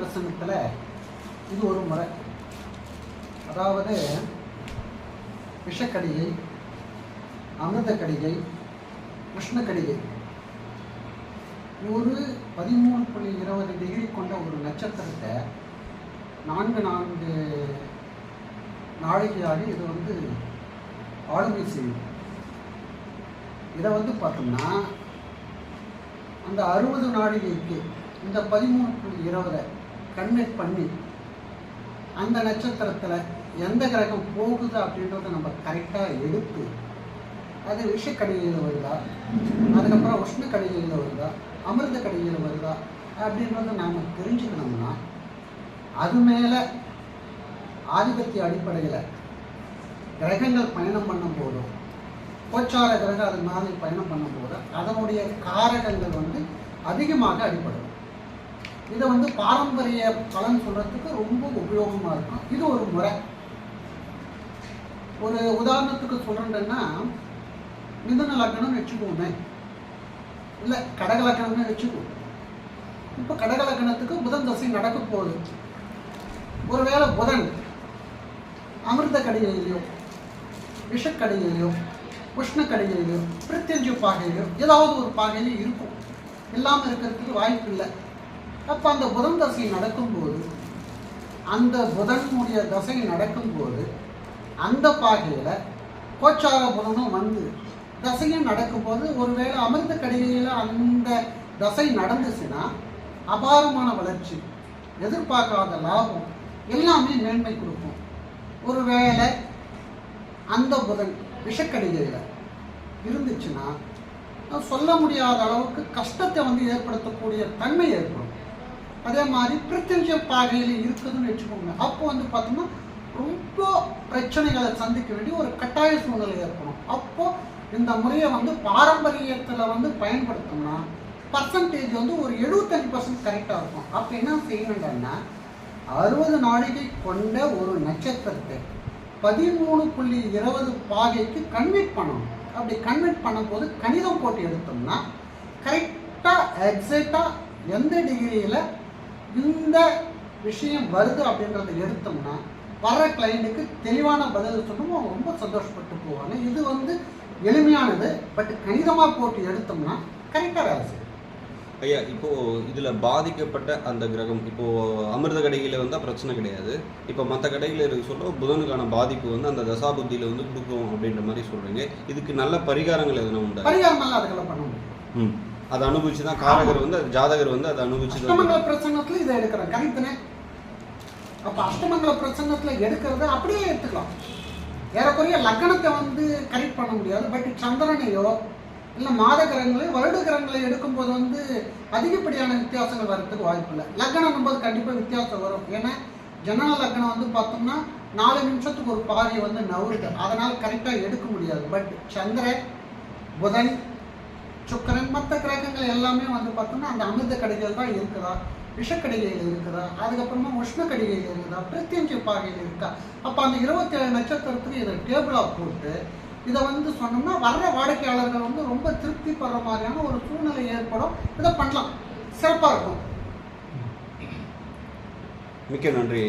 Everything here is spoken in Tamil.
பிரசங்கத்தில் இது ஒரு முறை. அதாவது விஷக்கடிகை, அமிர்தக்கடிகை, உஷ்ணக்கடிகை, ஒரு 13.20 டிகிரி கொண்ட ஒரு நட்சத்திரத்தை 4 நாழிகையாக இது ஆளுமை செய்யும். இதை பார்த்தோம்னா அந்த 60 நாழிகைக்கு இந்த 13.20 கன்வெர்ட் பண்ணி அந்த நட்சத்திரத்தில் எந்த கிரகம் போகுது அப்படின்றத நம்ம கரெக்டாக எடுத்து அது விஷக்கடிகையில் வருதா, அதுக்கப்புறம் உஷ்ணக்கடிகையில் வருதா, அமிர்த கடிகையில் வருதா அப்படின்றத நாம் தெரிஞ்சுக்கணும்னா அது மேலே ஆதிபத்திய அடிப்படையில் கிரகங்கள் பயணம் பண்ணும் போதும், கோச்சார கிரகம் அது மாதிரி பயணம் பண்ணும்போது அதனுடைய காரகங்கள் அதிகமாக அடிப்படும். இதை பாரம்பரிய பலன் சொல்கிறதுக்கு ரொம்ப உபயோகமாக இருக்கும். இது ஒரு முறை. ஒரு உதாரணத்துக்கு சொல்கிறேன்னா, மிதுன லக்னம்னு வச்சுக்கோமே, இல்லை கடக லக்னம்னு வச்சுக்கோம். இப்போ கடக லக்னத்துக்கு புதன் தசை நடக்க போகுது. ஒருவேளை புதன் அமிர்த கடிகையிலையோ, விஷக்கடிகையிலையோ, உஷ்ணக்கடிகையிலையோ, பிரத்யஞ்சு பாகையிலையோ ஏதாவது ஒரு பாகையிலையும் இருக்கும். இல்லாமல் இருக்கிறதுக்கு வாய்ப்பு இல்லை. அப்போ அந்த புதன் தசை நடக்கும்போது, அந்த புதனுடைய தசை நடக்கும்போது அந்த பாகையில் கோச்சார புதனும் தசையும் நடக்கும்போது ஒருவேளை அமிர்த கடிகையில் அந்த தசை நடந்துச்சுன்னா அபாரமான வளர்ச்சி, எதிர்பார்க்காத லாபம், எல்லாமே மேன்மை கொடுக்கும். ஒருவேளை அந்த புதன் விஷக்கடிகையில் இருந்துச்சுன்னா சொல்ல முடியாத அளவுக்கு கஷ்டத்தை ஏற்படுத்தக்கூடிய தன்மை ஏற்படும். அதே மாதிரி பிரத்யட்ச பாகையில் இருக்குதுன்னு வச்சுக்கோங்க. அப்போ பார்த்தோம்னா ரொம்ப பிரச்சனைகளை சந்திக்க வேண்டிய ஒரு கட்டாய சூழ்நிலை ஏற்படும். அப்போ இந்த முறையை பாரம்பரியத்தில் பயன்படுத்தோம்னா பர்சன்டேஜ் ஒரு 75% கரெக்டாக இருக்கும். அப்போ என்ன செய்யணும்னா 60 நாழிகை கொண்ட ஒரு நட்சத்திரத்தை 13.20 பாகைக்கு கன்வெர்ட் பண்ணணும். அப்படி கன்வெர்ட் பண்ணும்போது கணிதம் போட்டு எடுத்தோம்னா கரெக்டாக எக்ஸாக்டாக எந்த டிகிரியில் இந்த விஷயம் வருது அப்படின்றத எடுத்தோம்னா வர்ற கிளைண்ட்டுக்கு தெளிவான பதில் சொன்னோம், ரொம்ப சந்தோஷப்பட்டு போவாங்க. இது எளிமையானது. பட் கணிதமாக போட்டு எடுத்தோம்னா கரெக்டாக வேலை செய்யும். ஐயா, இப்போது இதில் பாதிக்கப்பட்ட அந்த கிரகம், இப்போது அமிர்த கடையில் வந்தால் பிரச்சனை கிடையாது. இப்போ மற்ற கடையில் இருக்க சொல்ல புதனுக்கான பாதிப்பு அந்த தசாபுத்தியில் கொடுக்கும் அப்படின்ற மாதிரி சொல்கிறீங்க. இதுக்கு நல்ல பரிகாரங்கள் எதுனா உண்டு? பரிகாரமெல்லாம் அதுக்கெல்லாம் பண்ண முடியும். அதை அனுபவிச்சு தான் காரகர் ஜாதகர் அதை அனுபவிச்சு அஷ்டமங்கல பிரசங்கத்தில் இதை எடுக்கிறேன். கரெக்டுனே. அப்போ அஷ்டமங்கல பிரசங்கத்தில் எடுக்கிறத அப்படியே எடுத்துக்கலாம். ஏறக்குறைய லக்னத்தை கரெக்ட் பண்ண முடியாது. பட் சந்திரனையோ இல்லை மாத கிரகங்களையோ வருட கிரகங்களை எடுக்கும்போது அதிகப்படியான வித்தியாசங்கள் வர்றதுக்கு வாய்ப்பு இல்லை. லக்னம் போது கண்டிப்பாக வித்தியாசம் வரும். ஏன்னா ஜனன லக்னம் பார்த்தோம்னா 4 நிமிஷத்துக்கு ஒரு பாதி நவுறுது. அதனால் கரெக்டாக எடுக்க முடியாது. பட் சந்திரன், புதன், சுக்கரன், மற்ற கிரகங்கள் எல்லாமே பார்த்தோம்னா அந்த அமிர்த கடிகையில் தான் இருக்குதா, விஷக்கடிகையில் இருக்குதா, அதுக்கப்புறமா உஷ்ணக்கடிகையில் இருக்குதா, பிரத்யஞ்ச பாகையில் இருக்கா. அப்போ அந்த 27 நட்சத்திரத்துக்கு இதை டேபிளாக போட்டு இதை சொன்னோம்னா வர்ற வாடிக்கையாளர்கள் ரொம்ப திருப்தி படுற மாதிரியான ஒரு சூழ்நிலை ஏற்படும். இதை பண்ணலாம், சிறப்பாக இருக்கும். மிக்க நன்றி.